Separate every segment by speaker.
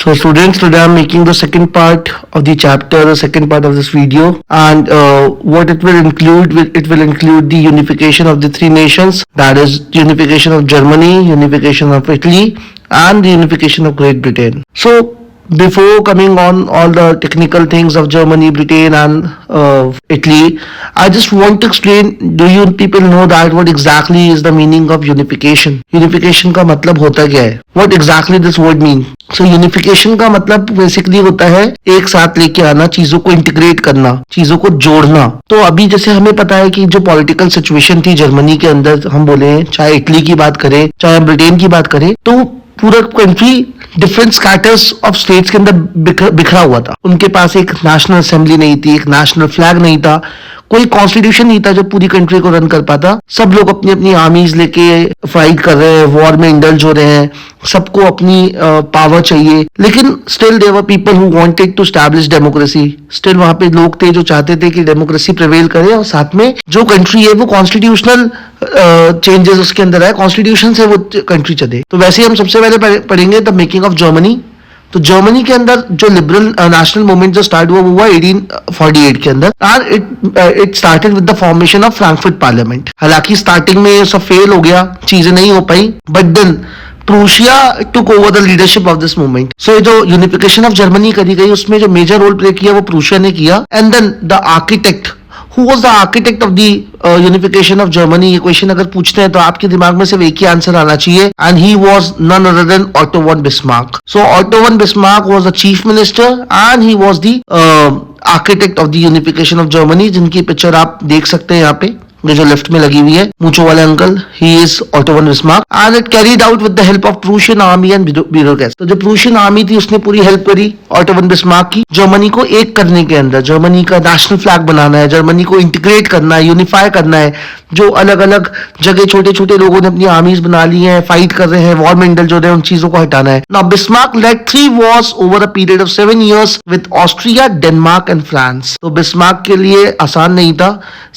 Speaker 1: So students, today I'm making the second part of the chapter, the second part of this video, and what it will include, it will include the unification of the three nations, that is unification of Germany, unification of Italy, and the unification of Great Britain. So before coming on all the technical things of Germany, Britain, and Italy, I just want to explain. Do you people know that what exactly is the meaning of unification? Unification का मतलब होता क्या है? What exactly this word mean? So unification का मतलब basically होता है एक साथ लेके आना, चीजों को इंटीग्रेट करना, चीजों को जोड़ना. तो अभी जैसे हमें पता है कि जो पॉलिटिकल सिचुएशन थी जर्मनी के अंदर, हम बोले चाहे इटली की बात करें चाहे ब्रिटेन की बात करें, तो पूरा country different scatters of states के अंदर बिखरा हुआ था. उनके पास एक नेशनल असेंबली नहीं थी, एक नेशनल फ्लैग नहीं था, कोई कॉन्स्टिट्यूशन नहीं था जो पूरी कंट्री को रन कर पाता. सब लोग अपनी अपनी आर्मीज लेके फाइट कर रहे हैं, वॉर में इंडल्ज हो रहे हैं, सबको अपनी पावर चाहिए. लेकिन still there were people who wanted to establish democracy. Still वहां पे लोग थे जो चाहते थे कि डेमोक्रेसी प्रिवेल करे और साथ में जो कंट्री है वो कॉन्स्टिट्यूशनल चेंजेस उसके अंदर है, कॉन्स्टिट्यूशन से वो कंट्री चले. तो वैसे हम सबसे पहले पढ़ेंगे द मेकिंग ऑफ जर्मनी. तो जर्मनी के अंदर जो लिबरल नेशनल मूवमेंट जो स्टार्ट हुआ 1848 के अंदर, and it started with the formation of Frankfurt parliament. हालांकि स्टार्टिंग में ये सब फेल हो गया, चीजें नहीं हो पाई, but then Prussia took over the leadership of this movement. So जो यूनिफिकेशन ऑफ जर्मनी करी गई उसमें जो मेजर रोल प्ले किया वो प्रूशिया ने किया. And then the architect, who was the architect of the unification of Germany, ये क्वेश्चन अगर पूछते हैं तो आपके दिमाग में सिर्फ एक ही आंसर आना चाहिए, and he was none other than Otto von Bismarck. So Otto von Bismarck was the chief minister and he was the architect of the unification of Germany, जिनकी पिक्चर आप देख सकते हैं यहाँ पे, ये जो लेफ्ट में लगी हुई है, मूंछों वाले uncle, he is auto von Bismarck. And it carried out with the help of Prussian army and bureaucrats. तो जो प्रूशियन आर्मी थी उसने पूरी हेल्प करी ऑटो वन बिस्मार्क की, जर्मनी को एक करने के अंदर. जर्मनी का नेशनल फ्लैग बनाना है, जर्मनी को इंटीग्रेट करना है, यूनिफाई करना है. जो अलग अलग जगह छोटे छोटे लोगों ने अपनी आर्मीज बना ली हैं, फाइट कर रहे हैं, वॉर में इंडल्ज हो रहे हैं, उन चीजों को हटाना है. Now Bismarck led 3 wars over a period of 7 years with Austria, Denmark and France. तो बिस्मार्क के लिए आसान नहीं था.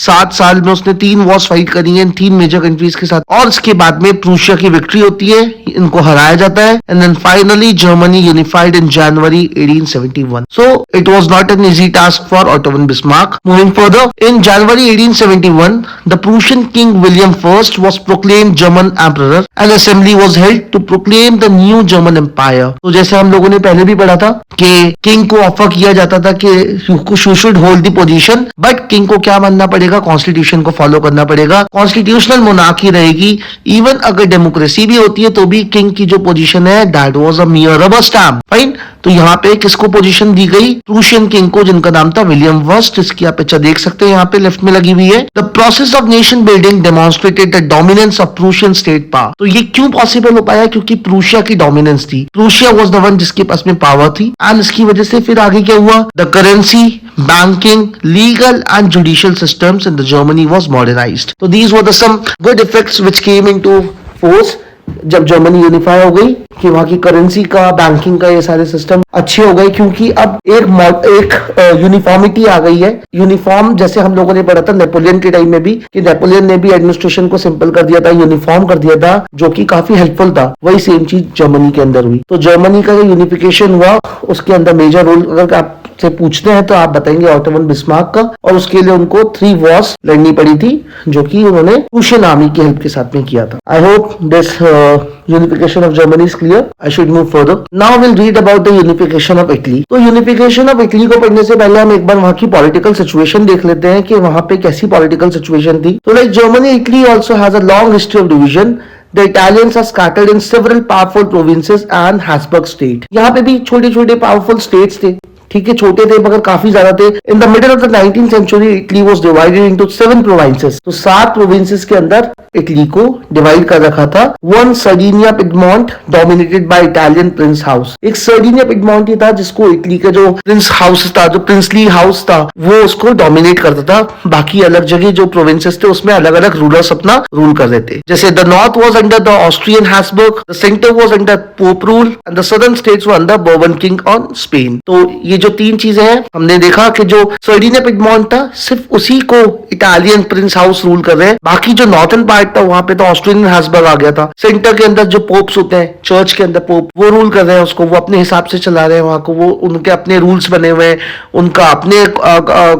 Speaker 1: 7 साल में उसने 3 वॉर्स फाइट करी हैं 3 मेजर कंट्रीज के साथ, और इसके बाद में प्रूशिया की विक्ट्री होती है, इनको हराया जाता है. And then finally Germany unified in January 1871. So it was not an easy task for Otto von Bismarck. Moving further, in January 1871 the Prussian king William first was proclaimed German emperor and assembly was held to proclaim the new German empire. तो जैसे हम लोगों ने पहले भी पढ़ा था कि किंग को ऑफर किया जाता था कि you should hold the position, but king को क्या मानना पड़ेगा, कॉन्स्टिट्यूशन को फॉलो करना पड़ेगा, कॉन्स्टिट्यूशनल मोनार्की रहेगी. इवन अगर डेमोक्रेसी भी होती है तो भी किंग की जो पोजीशन है that was a mere rubber stamp. Fine. तो यहाँ पे किसको पोजीशन दी गई, प्रूशियन किंग को, जिनका नाम था विलियम फर्स्ट. इसकी आप पिक्चर देख सकते हैं यहाँ पे लेफ्ट में लगी हुई है. The process of nation building demonstrated the dominance of Prussian state power. तो ये क्यों पॉसिबल हो पाया, क्योंकि प्रूशिया की डोमिनेंस थी. प्रूशिया वाज द वन जिसके पास में पावर थी, एंड इसकी वजह से फिर आगे क्या हुआ, the currency, banking, legal and judicial systems in the Germany was modernized. So these were the some good effects which came into force जब जर्मनी यूनिफाई हो गई, कि वहां की करेंसी का, बैंकिंग का, ये सारे सिस्टम अच्छे हो गए, क्योंकि अब एक यूनिफॉर्मिटी आ गई है. यूनिफॉर्म जैसे हम लोगों ने पढ़ा था नेपोलियन के टाइम में भी, कि नेपोलियन ने भी एडमिनिस्ट्रेशन को सिंपल कर दिया था, यूनिफॉर्म कर दिया था, जो कि काफी हेल्पफुल था. वही सेम चीज जर्मनी के अंदर हुई. तो जर्मनी का जो यूनिफिकेशन हुआ उसके अंदर मेजर रोल अगर आप से पूछते हैं तो आप बताएंगे ऑटो वन बिस्मार्क का, और उसके लिए उनको 3 वॉर्स लड़नी पड़ी थी जो कि उन्होंने प्रूशियन आर्मी की हेल्प के साथ में किया था. I hope this unification of Germany is clear. I should move further. Now will read about the unification of Italy. तो यूनिफिकेशन ऑफ इटली को पढ़ने से पहले हम एक बार वहां की पॉलिटिकल सिचुएशन देख लेते हैं कि वहां पे कैसी पॉलिटिकल सिचुएशन थी. तो like Germany, Italy also has a long history of division. The Italians are scattered in several powerful provinces and Habsburg state. यहाँ पे भी छोटे छोटे पावरफुल स्टेट्स थे, ठीक है, छोटे थे मगर काफी ज्यादा थे. In the middle of the 19th century Italy was divided into 7 provinces. तो 7 प्रोविंसेस के अंदर इटली को डिवाइड कर रखा था. One Sardinia Piedmont dominated by Italian Prince house. एक सर्डिनिया पिडमोंट ही था जिसको इटली का जो प्रिंस हाउस था, जो प्रिंसली हाउस था, वो उसको डोमिनेट करता था. बाकी अलग जगह जो प्रोविंसेस थे उसमें अलग अलग रूलर्स अपना रूल कर रहे थे. जैसे the north was under the Austrian Habsburg, the centre was under pope rule, and the southern states were under बourbon किंग ऑन स्पेन. तो ये जो 3 चीजें हैं, हमने देखा कि जो सर्डिनिया पिडमॉन्ट था सिर्फ उसी को इटालियन प्रिंस हाउस रूल कर रहे हैं, बाकी जो नॉर्थन पार्ट था वहां पे तो ऑस्ट्रेलियन हैब्सबर्ग आ गया था। सेंटर के अंदर जो पोप्स होते हैं, चर्च के अंदर पोप, वो रूल कर रहे हैं उसको, वो अपने हिसाब से चला रहे हैं वहां को, वो उनके अपने रूल्स बने हुए हैं, उनका अपने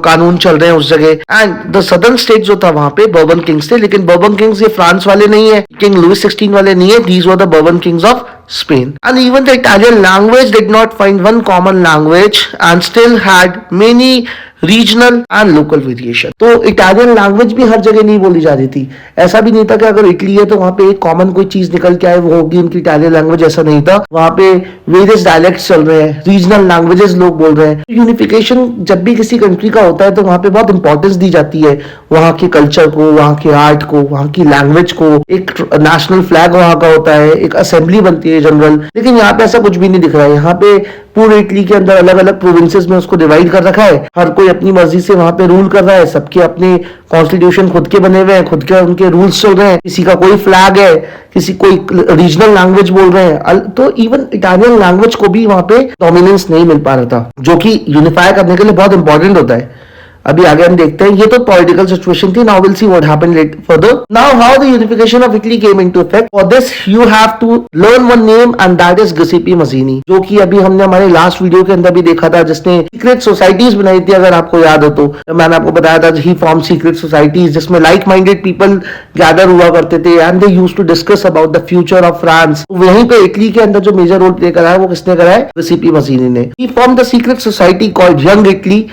Speaker 1: कानून चल रहे हैं उस जगह। एंड द सदर्न स्टेट जो था वहां पे बर्बन किंग्स थे, लेकिन बर्बन किंग्स ये फ्रांस वाले नहीं है, किंग लुइस 16 वाले नहीं है, these were the bourbon Kings of Spain. And even the Italian language did not find one common language and still had many regional and local variation. तो Italian language भी हर जगह नहीं बोली जा रही थी। ऐसा भी नहीं था कि अगर इटली है तो वहां पे एक कॉमन कोई चीज निकल के आए वो होगी उनकी इटालियन लैंग्वेज, ऐसा नहीं था। वहां पे वेरियस डायलेक्ट्स चल रहे हैं, रीजनल लैंग्वेजेस लोग बोल रहे हैं। यूनिफिकेशन जब भी किसी कंट्री का होता है तो वहां पे बहुत इंपॉर्टेंस दी जाती है वहां के कल्चर को, वहां के आर्ट को, वहां की लैंग्वेज को। एक नेशनल फ्लैग वहां का होता है, एक असेंबली बनती है जनरल, लेकिन यहाँ पे ऐसा कुछ भी नहीं दिख रहा है। यहाँ पे पूरे इटली के अंदर अलग अलग प्रोविंसेस में उसको डिवाइड कर रखा है, हर कोई अपनी मर्जी से वहां पे रूल कर रहा है, सबके अपने कॉन्स्टिट्यूशन खुद के बने हुए हैं, खुद के उनके रूल्स चल रहे हैं, किसी का कोई फ्लैग है, किसी कोई रीजनल लैंग्वेज बोल रहे हैं। तो इवन इटालियन लैंग्वेज को भी वहां पे डोमिनेंस नहीं मिल पा रहा था, जो कि यूनिफाई करने के लिए बहुत इंपॉर्टेंट होता है। अभी आगे हम देखते हैं, ये तो पॉलिटिकल सिचुएशन थी। Now will see what happened further. Now how the unification of Italy came into effect. For this you have to learn one name and that is Giuseppe Mazzini, जो कि अभी हमने हमारे लास्ट वीडियो के अंदर भी देखा था, जिसने सीक्रेट सोसाइटीज बनाई थी। अगर आपको याद हो तो मैंने आपको बताया था ही फॉर्म सीक्रेट सोसाइटीज, जिसमें लाइक माइंडेड पीपल गैदर हुआ करते थे and they used to discuss about the future of France. वहीं पे इटली के अंदर जो मेजर रोल प्ले करा है वो किसने करा है? गिसेपी मजीनी ने। He form the secret society called Young Italy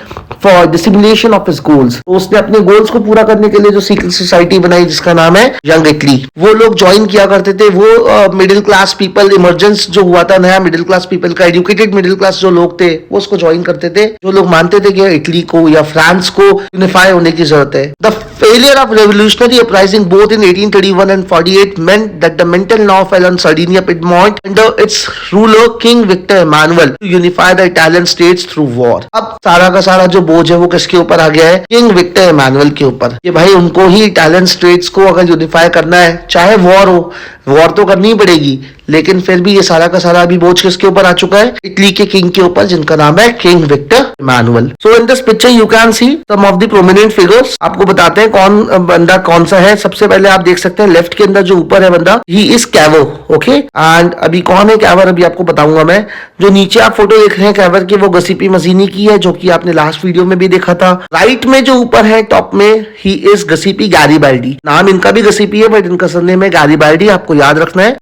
Speaker 1: for dissimulation of his goals. तो उसने अपने गोल्स को पूरा करने के लिए जो सीक्रेट सोसाइटी बनाई जिसका नाम है यंग इटली, वो लोग ज्वाइन किया करते थे। वो मिडिल क्लास पीपल, इमरजेंस जो हुआ था नया मिडिल क्लास पीपल का, एजुकेटेड मिडिल क्लास जो लोग थे वो उसको ज्वाइन करते थे, जो लोग मानते थे कि इटली को या फ्रांस को यूनिफाई होने की जरूरत है। The failure of revolutionary uprising both in 1831 and 48 meant that the mental now fell on Sardinia Piedmont under its ruler King Victor Emmanuel to unify the Italian states through war। अब सारा का सारा जो बोझ है वो किसके ऊपर आ गया है? किंग विक्टर इमानुअल के ऊपर। कि भाई उनको ही इटालियन स्टेट्स को अगर यूनिफाई करना है, चाहे वॉर हो, वॉर तो करनी पड़ेगी, लेकिन फिर भी ये सारा का सारा अभी बोझ किसके ऊपर आ चुका है? इटली के किंग के ऊपर, जिनका नाम है king Victor Emmanuel. So in this picture you can see some of the prominent figures. आपको बताते हैं कौन बंदा कौन सा है। सबसे पहले आप देख सकते हैं लेफ्ट के अंदर जो ऊपर है बंदा, he is Cavour, okay. And अभी कौन है कैवर अभी आपको बताऊंगा मैं। जो नीचे आप फोटो देख रहे हैं कैवर की, वो गिसेपी मजीनी की है, जो कि आपने लास्ट वीडियो में भी देखा था। राइट में जो ऊपर है टॉप में, ही इज गिसेपी गैरिबाल्डी। नाम इनका भी गिसेपी है बट इनका सरनेम है गैरिबाल्डी, आपको याद रखना है।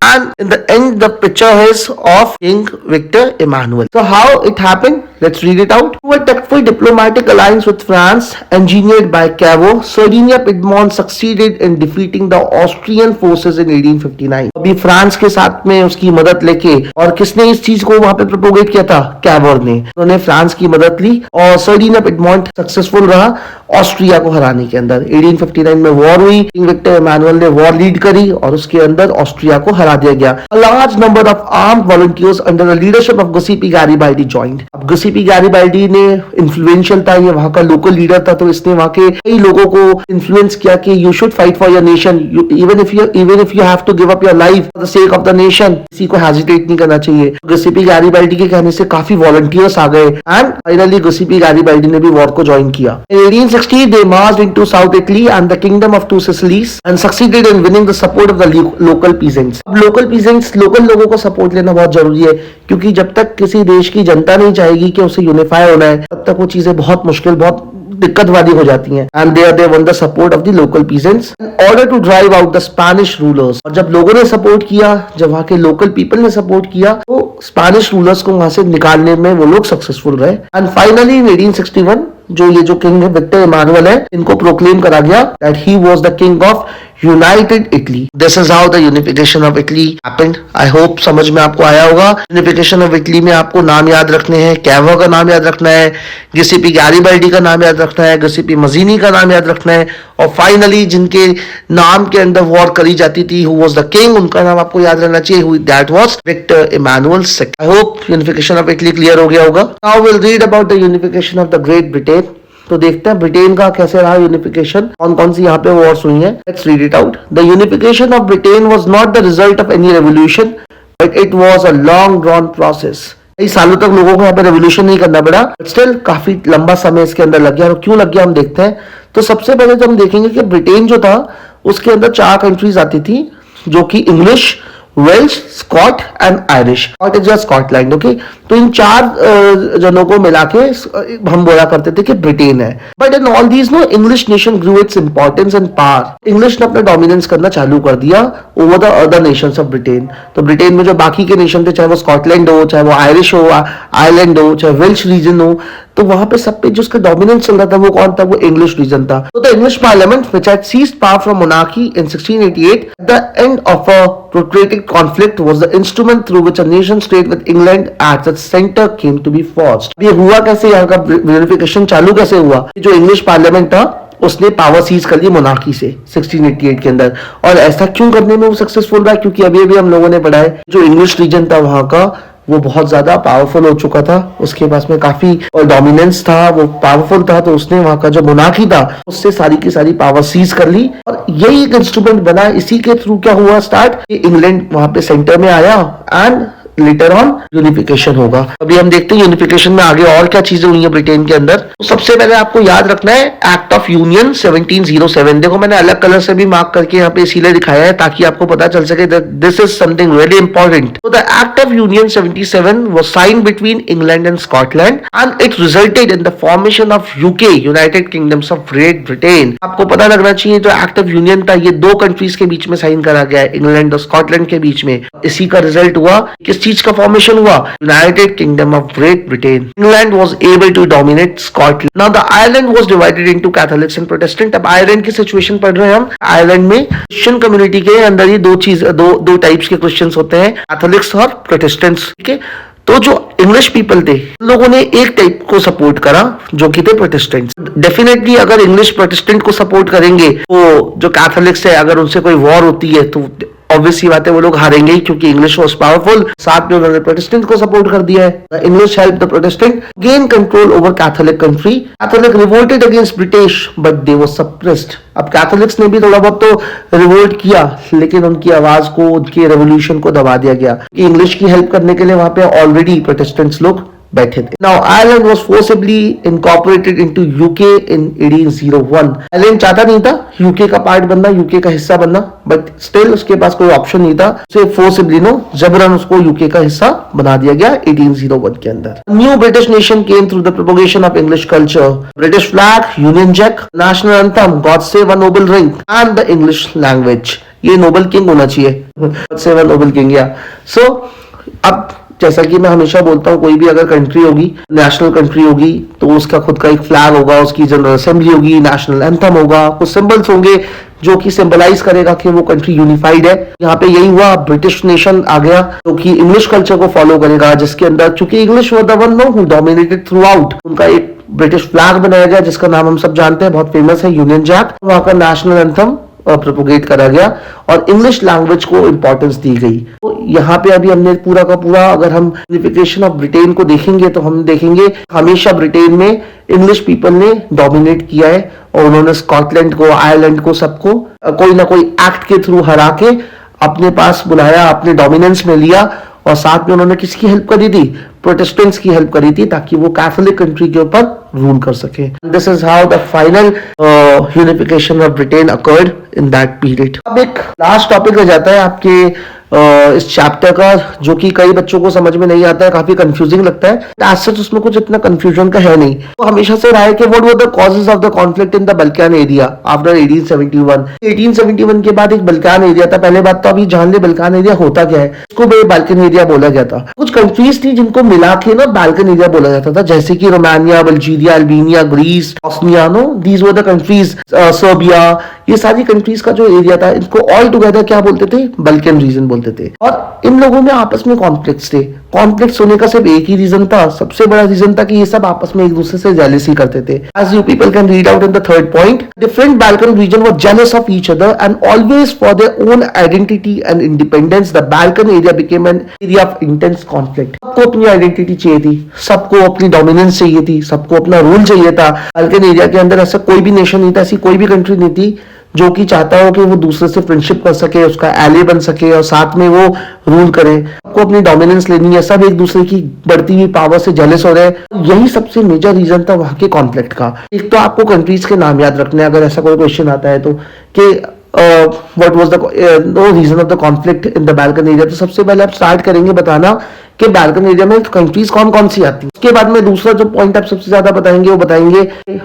Speaker 1: And in the end, the picture is of King Victor Emmanuel. So how it happened? Let's read it out. Through a tactful diplomatic alliance with France, engineered by Cavo, Sardinia Piedmont succeeded in defeating the Austrian forces in 1859. अभी France के साथ में उसकी मदद लेके, और किसने इस चीज को वहां पे प्रोपोगेट किया था? कैवर ने। उन्होंने फ्रांस की मदद ली और सर्डिनिया पिडमॉन्ट सक्सेसफुल रहा ऑस्ट्रिया को हराने के अंदर। 1859 में वॉर हुई, किंग विक्टर इमानुअल ने वॉर लीड करी और उसके अंदर ऑस्ट्रिया को हरा दिया गया। A large number of armed volunteers under the leadership of Giuseppe Garibaldi joined. अब Giuseppe Garibaldi ने इन्फ्लुएंशियल था, ये वहां का लोकल लीडर था, तो इसने वहां के कई लोगों को इन्फ्लुएंस किया कि you should fight for your nation, even if you have to give up your life for the sake of the nation. किसी को हेजिटेट नहीं करना चाहिए। Giuseppe Garibaldi के कहने से काफी वॉलंटियर्स आ गए एंड फाइनली Giuseppe Garibaldi ने भी वॉर को ज्वाइन किया। In 1860 they marched into South Italy and the kingdom of Two Sicilies and succeeded in winning the support of the local peasants। अब लोकल पीजेंट्स, लोकल लोगों को support लेना बहुत जरूरी है, क्योंकि जब तक किसी देश की जनता नहीं चाहेगी कि उसे यूनिफाई होना है, तब तक वो चीजें बहुत मुश्किल, बहुत दिक्कत वाली हो जाती हैं। And they won the support of the local peasants in order to drive out the Spanish rulers. और जब लोगों ने सपोर्ट किया, जब वहां के लोकल पीपल ने सपोर्ट किया, तो स्पेनिश रूलर्स को वहां से निकालने में वो लोग सक्सेसफुल रहे। एंड फाइनली इन 1861 जो ये जो किंग विक्टर इमानुअल है, इनको प्रोक्लेम करा गया that he was the king of United Italy. This is how the unification of Italy happened. I hope समझ में आपको आया होगा। यूनिफिकेशन ऑफ इटली में आपको नाम याद रखने हैं, कैवो का नाम याद रखना है, गिसेपी गैरिबाल्डी का नाम याद रखना है, गिसेपी मजीनी का नाम याद रखना है, और फाइनली जिनके नाम के अंदर वॉर करी जाती थी, हु वाज द किंग, उनका नाम आपको याद रहना चाहिए, that was Victor Emmanuel second. I hope unification of Italy clear हो गया होगा। Now will read about the unification of the Great Britain. तो देखते हैं ब्रिटेन का कैसे रहा यूनिफिकेशन, कौन कौन सी यहाँ पे वॉर्स हुई हैं। Let's read it out. The unification of Britain was not the result of any revolution, but it was a long drawn process कई सालों तक लोगों को यहाँ पे रेवोल्यूशन नहीं करना पड़ा, स्टिल काफी लंबा समय इसके अंदर लग गया। और क्यों लग गया हम देखते हैं। तो सबसे पहले तो हम देखेंगे कि ब्रिटेन जो था उसके अंदर 4 कंट्रीज आती थी, जो कि English, Welsh, Scot and Irish. Scot is Scotland. Okay, तो इन 4 जनों को मिला के हम बोला करते थे कि ब्रिटेन है। But in all these no English nation grew its importance and power. English ने अपना डोमिनेंस करना चालू कर दिया over the other nations of Britain. तो ब्रिटेन में जो बाकी के नेशन थे, चाहे वो स्कॉटलैंड हो, चाहे वो आयरिश हो, आयरलैंड हो, चाहे वेल्श रीजन हो, तो वहां पे सब पे जो उसका डोमिनेंस चल रहा था वो कौन था? वो इंग्लिश रीजन था। तो the English parliament which had seized power from monarchy in 1688 at the end of a protracted conflict was the instrument through which a nation state with England at its center came to be forged। ये हुआ कैसे? यहाँ का verification चालू कैसे हुआ? जो English parliament था उसने पावर सीज कर ली मोनार्की से 1688 के अंदर। और ऐसा क्यों करने में वो सक्सेसफुल रहा? क्योंकि अभी अभी हम लोगों ने पढ़ा है जो इंग्लिश रीजन था वहां का वो बहुत ज्यादा पावरफुल हो चुका था, उसके पास में काफी डोमिनेंस था, वो पावरफुल था। तो उसने वहां का जो मोनार्की था उससे सारी की सारी पावर सीज कर ली और यही एक इंस्ट्रूमेंट बना। इसी के थ्रू क्या हुआ स्टार्ट कि इंग्लैंड वहां पे सेंटर में आया एंड लेटर ऑन यूनिफिकेशन होगा। अभी हम देखते हैं यूनिफिकेशन में आगे और क्या चीजें हुई है ब्रिटेन के अंदर। तो सबसे पहले आपको याद रखना है एक्ट ऑफ यूनियन 1707। देखो मैंने अलग कलर से भी मार्क करके यहाँ पे इसीलिए दिखाया है ताकि आपको पता चल सके this is something very important. तो the act of union 77 was signed between England and Scotland and it resulted in the formation of UK, United Kingdoms of Great Britain. आपको पता लगना चाहिए जो एक्ट ऑफ यूनियन था ये 2 countries के बीच में साइन करा गया है, इंग्लैंड और स्कॉटलैंड के बीच में। इसी का रिजल्ट हुआ किस चीज का फॉर्मेशन हुआ? United Kingdom of Great Britain. England was able to dominate Scotland. Now the Ireland was divided into Catholics and Protestant. अब आयरलैंड की सिचुएशन पढ़ रहे हैं हम। आयरलैंड में क्रिश्चियन कम्युनिटी के अंदर ही दो टाइप्स के क्रिश्चियंस होते हैं, कैथोलिक्स और प्रोटेस्टेंट्स। ठीक है, तो जो इंग्लिश पीपल थे लोगों ने एक टाइप को सपोर्ट करा जो कि थे प्रोटेस्टेंट्स। डेफिनेटली अगर इंग्लिश प्रोटेस्टेंट को सपोर्ट करेंगे तो जो कैथोलिक्स है अगर उनसे कोई वॉर होती है तो ऑब्वियसली बात है वो लोग हारेंगे ही, क्योंकि इंग्लिश वाज पावरफुल। साथ में उन्होंने प्रोटेस्टेंट को सपोर्ट कर दिया है। English help the Protestant gain control over Catholic country. Catholic revolted against British but they were suppressed. अब कैथोलिक्स ने भी थोड़ा बहुत तो रिवोल्ट किया लेकिन उनकी आवाज को, उनके रेवोल्यूशन को दबा दिया गया कि इंग्लिश की हेल्प करने के लिए वहां पे ऑलरेडी प्रोटेस्टेंट्स लोग बैठे थे। Now Ireland was forcibly incorporated into UK in 1801। Ireland चाहता नहीं था यूके का पार्ट बनना, यूके का हिस्सा बनना, बट स्टिल उसके पास कोई ऑप्शन नहीं था, उसे फोर्सिबली जबरन उसको यूके का हिस्सा बना दिया गया 1801 के अंदर। New British nation came through the propagation of English culture. British flag, Union Jack, national anthem, God save a noble ring and the English language. ये नोबल किंग होना चाहिए, God save a noble king. या सो अब जैसा कि मैं हमेशा बोलता हूँ कोई भी अगर कंट्री होगी, नेशनल कंट्री होगी, तो उसका खुद का एक फ्लैग होगा, उसकी जनरल असेंबली होगी, नेशनल एंथम होगा, कुछ सिंबल्स होंगे जो कि सिंबलाइज करेगा कि वो कंट्री यूनिफाइड है। यहाँ पे यही हुआ, ब्रिटिश नेशन आ गया जो कि इंग्लिश कल्चर को फॉलो करेगा, जिसके अंदर चूंकि English was the one know who dominated through out, उनका एक ब्रिटिश फ्लैग बनाया गया जिसका नाम हम सब जानते हैं, बहुत फेमस है, यूनियन जैक। वहां का नेशनल एंथम प्रोपोगेट करा गया और इंग्लिश लैंग्वेज को इंपॉर्टेंस दी गई। तो यहाँ पे अभी हमने पूरा का पूरा, अगर हम यूनिफिकेशन ऑफ ब्रिटेन को देखेंगे तो हम देखेंगे हमेशा ब्रिटेन में इंग्लिश पीपल ने डोमिनेट किया है और उन्होंने स्कॉटलैंड को, आयरलैंड को, सबको कोई ना कोई एक्ट के थ्रू हरा के अपने पास बुलाया, अपने डोमिनेंस में लिया। और साथ में उन्होंने किसकी हेल्प करी थी? प्रोटेस्टेंट्स की हेल्प करी थी ताकि वो कैथोलिक कंट्री के ऊपर रूल कर सके। This is how the final unification of Britain occurred in that period. अब एक लास्ट टॉपिक रह जाता है आपके इस चैप्टर का, जो कि कई बच्चों को समझ में नहीं आता है, काफी कंफ्यूजिंग लगता है। एज सच उसमें कुछ इतना कंफ्यूजन का है नहीं। तो हमेशा से रहा है कि what were the causes of the conflict in the Balkan area after 1871। 1871 के बाद एक बल्कान एरिया था। पहले बात तो अभी जान ले बल्कान एरिया होता क्या है। इसको बाल्कन एरिया बोला गया था। कुछ कंट्रीज थी जिनको मिला के ना बाल्कन एरिया बोला जाता था, जैसे कि Romania, Bulgaria, Albania, Greece, Bosnia, no these were the countries, Serbia, ये सारी कंट्रीज का जो एरिया था इनको ऑल टुगेदर क्या बोलते थे? बल्कन रीजन बोलते थे। और इन लोगों में आपस में कॉन्फ्लिक्ट्स थे। कॉन्फ्लिक्ट्स होने का सिर्फ एक ही रीजन था, सबसे बड़ा रीजन था कि ये सब आपस में एक दूसरे से जेलसी करते थे। As you people can read out in the third point, different Balkan region were jealous of each other and always for their own identity and independence the Balkan area became an area of intense conflict. सबको अपनी identity चाहिए थी, सबको अपनी dominance चाहिए थी, सबको अपना रूल चाहिए था। बाल्कन एरिया के अंदर ऐसा कोई भी नेशन नहीं था, ऐसी कोई भी कंट्री नहीं थी जो कि चाहता हो कि वो दूसरे से फ्रेंडशिप कर सके, उसका एली बन सके और साथ में वो रूल करे, आपको अपनी डोमिनेंस लेनी है, सब एक दूसरे की बढ़ती हुई पावर से जेलस हो रहे हैं। यही सबसे मेजर रीजन था वहां के कॉन्फ्लिक्ट का। एक तो आपको कंट्रीज के नाम याद रखने, अगर ऐसा कोई क्वेश्चन आता है तो, कि what was the reason of the conflict in the Balkan area. तो सबसे पहले आप स्टार्ट करेंगे बताना कि बाल्कन एरिया में कंट्रीज कौन कौन सी आती है। उसके बाद में दूसरा जो पॉइंट आप सबसे ज्यादा बताएंगे वो बताएंगे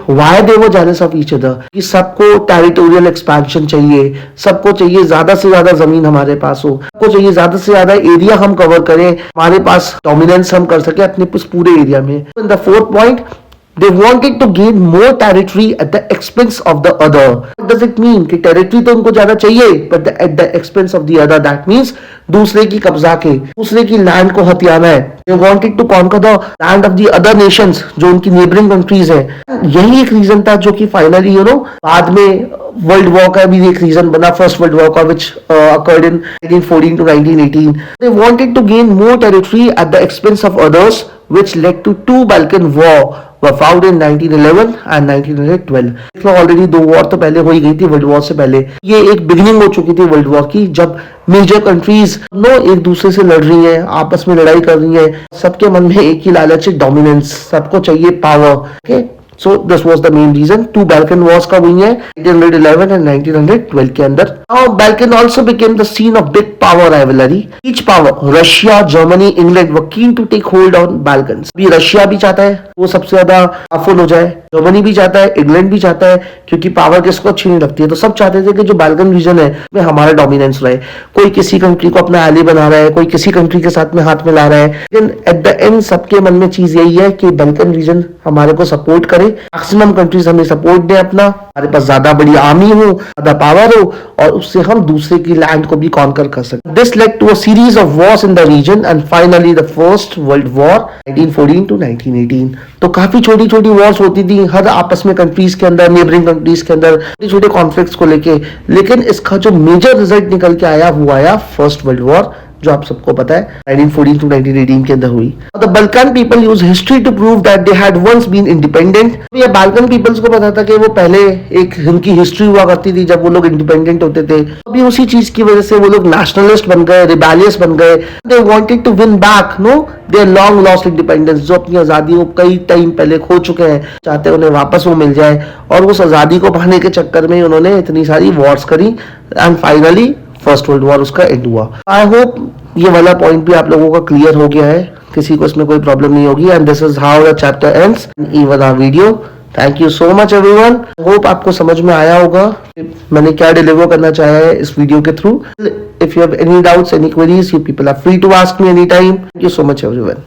Speaker 1: why they were jealous of each other, कि सबको टेरिटोरियल एक्सपेंशन चाहिए, सबको चाहिए ज्यादा से ज्यादा जमीन हमारे पास हो, सबको चाहिए ज्यादा से ज्यादा एरिया हम कवर करें, हमारे पास डोमिनेंस हम कर सके अपने पूरे एरिया में। In the fourth point, they wanted to gain more territory at the expense of the other. What does it mean कि territory तो उनको ज्यादा चाहिए but at the expense of the other, that means दूसरे की कब्जा के, दूसरे की लैंड को हथियाना है। They wanted to conquer the land of the other nations, जो उनकी neighboring countries है। यही एक रीजन था जो कि फाइनली बाद में वर्ल्ड वॉर का भी एक रीजन बना, फर्स्ट वर्ल्ड वॉर का, which occurred in 1914 to 1918. They wanted to gain more territory at the expense of others, which led to two Balkan war were fought in 1911 and 1912। Already दो war तो पहले हो ही गई थी world war से पहले। ये एक बिगिनिंग हो चुकी थी वर्ल्ड वॉर की, जब मेजर कंट्रीज एक दूसरे से लड़ रही हैं, आपस में लड़ाई कर रही हैं, सबके मन में एक ही लालच है, डोमिनेंस, सबको चाहिए power. Okay, so this was the main reason। two Balkan wars का हुई है 1911 and 1912 के अंदर। Now Balkan also became the scene of big power rivalry। Each power, Russia, Germany, England were keen to take hold on Balkans। अभी Russia भी चाहता है वो सबसे ज्यादा पावरफुल हो जाए, जर्मनी भी चाहता है, इंग्लैंड भी चाहता है, क्योंकि पावर किसको अच्छी नहीं लगती है। तो सब चाहते थे कि जो बाल्कन रीजन है में हमारा डोमिनेंस रहे। कोई किसी कंट्री को अपना एली बना रहा है, कोई किसी कंट्री के साथ में हाथ मिला रहा है, लेकिन एट द एंड सबके मन में चीज यही है कि बाल्कन रीजन हमारे को सपोर्ट करे, मैक्सिमम कंट्रीज हमें सपोर्ट दे, अपना हमारे पास ज्यादा बड़ी आर्मी हो, ज्यादा पावर हो, और उससे हम दूसरे की लैंड को भी कॉन्कर कर सकते। This led to a series of wars in the region and finally the first world war 1914 to 1918। तो काफी छोटी छोटी वॉर्स होती थी हर आपस में कंट्रीज के अंदर, नेबरिंग कंट्रीज के अंदर, छोटे छोटे कॉन्फ्लिक्ट्स को लेके, लेकिन इसका जो मेजर रिजल्ट निकल के आया वो आया फर्स्ट वर्ल्ड वॉर, जो आप सबको पता है 1914 टू 1918 के अंदर हुई। The Balkan people use history to prove that they had once been independent. ये बाल्कन पीपल्स को पता था कि वो पहले एक उनकी हिस्ट्री हुआ करती थी जब वो लोग इंडिपेंडेंट होते थे। अभी उसी चीज की वजह से वो लोग नेशनलिस्ट बन गए, रिबेलियस बन गए। They wanted to win back their long lost independence, जो अपनी आजादी को कई टाइम पहले खो चुके हैं, चाहते उन्हें वापस वो मिल जाए। और उस आजादी को पाने के चक्कर में उन्होंने इतनी सारी वॉर्स करी and finally first world war उसका एंड हुआ। आई होप ये वाला पॉइंट भी आप लोगों का क्लियर हो गया है, किसी को इसमें कोई प्रॉब्लम नहीं होगी। And this is how the chapter ends even our video. Thank you so much everyone. Hope आपको समझ में आया होगा मैंने क्या डिलीवर करना चाहा है इस वीडियो के through. If you have any doubts, any queries, you people are free to ask me any time. Thank you so much everyone.